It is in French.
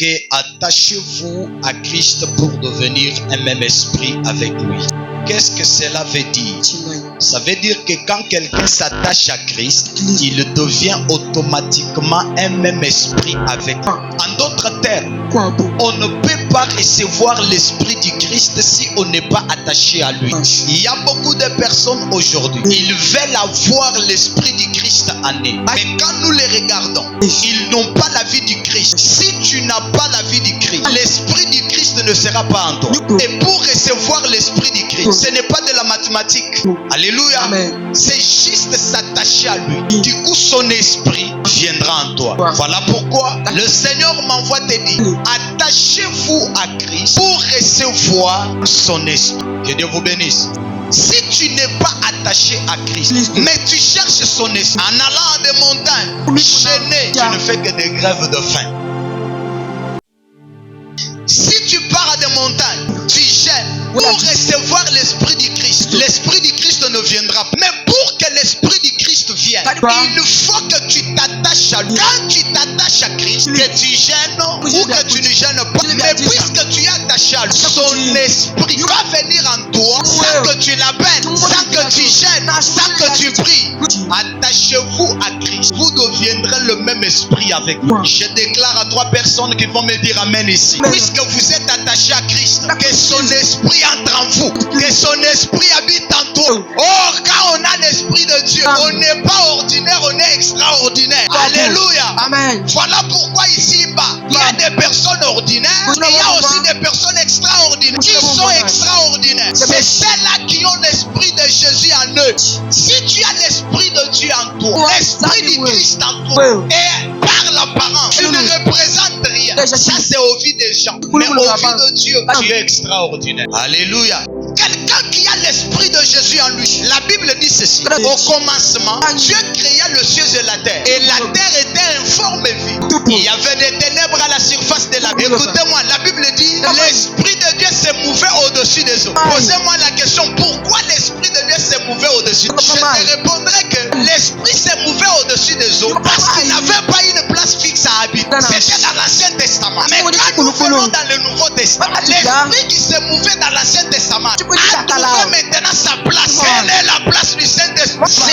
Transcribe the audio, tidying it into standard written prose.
que attachez-vous à Christ pour devenir un même esprit avec lui. Qu'est-ce que cela veut dire? Ça veut dire que quand quelqu'un s'attache à Christ, il devient automatiquement un même esprit avec lui. En d'autres termes, on ne peut pas recevoir l'esprit du Christ si on n'est pas attaché à lui. Il y a beaucoup de personnes aujourd'hui, ils veulent avoir l'esprit du Christ en eux. Mais quand nous les regardons, ils n'ont pas la vie du Christ. Si tu n'as pas la vie du Christ, l'esprit du Christ ne sera pas en toi. Et pour recevoir l'esprit du Christ, ce n'est pas de la mathématique. Alléluia. C'est juste s'attacher à lui. Du coup, son esprit viendra en toi. Voilà pourquoi le Seigneur m'envoie te dire, attachez-vous à Christ pour recevoir son esprit. Que Dieu vous bénisse. Si tu n'es pas attaché à Christ, mais tu cherches son esprit, en allant à des montagnes, chaîné, tu ne fais que des grèves de faim. Si tu pars à des montagnes, tu gênes pour recevoir l'esprit du Christ. L'esprit du Christ ne viendra pas. Mais pour que l'esprit du Christ vienne, il faut que tu t'attaches à lui. Quand tu t'attaches à Christ, que tu gênes ou que tu ne gênes pas, mais puisque tu es attaché à lui, son esprit va venir en toi sans que tu l'appelles, sans que tu gênes, sans que tu pries. Attachez-vous à Christ. Vous deviendrez le même esprit avec lui. Je déclare à 3 personnes qui vont me dire amen ici. Puisque vous êtes attachés à Christ, que son esprit entre en vous, que son esprit habite en toi. Or, quand on a l'esprit de Dieu, on n'est pas ordinaire, on est extraordinaire. Alléluia. Amen. Voilà pourquoi ici-bas, il y a des personnes ordinaires, mais il y a aussi des personnes extraordinaires. Qui sont extraordinaires? C'est celles-là qui ont l'esprit de Jésus en eux. Si tu as l'esprit de Dieu en toi, l'esprit du Christ en toi, et par l'apparence, tu ne représentes rien. Ça, c'est au vie des gens. Mais au vie de Dieu, tu es extraordinaire. Alléluia. Quelqu'un qui a l'esprit de Jésus en lui, la Bible dit ceci. Au commencement, Dieu créa le ciel et la terre. Et la terre était informe et vide. Il y avait des ténèbres à la surface de la terre. Écoutez-moi, la Bible dit, l'esprit de Dieu s'est mouvé au-dessus des eaux. Posez-moi la question, pourquoi l'esprit de Dieu s'est mouvé au-dessus? Je te répondrai que l'esprit s'est mouvé au-dessus des eaux parce qu'il n'avait pas une place fixe à habiter. C'était dans l'Ancien Testament. Mais quand nous venons dans le Nouveau Testament, l'esprit qui s'est mouvé dans l'Ancien Testament a trouvé maintenant sa place. Quelle est la place du Saint-Esprit?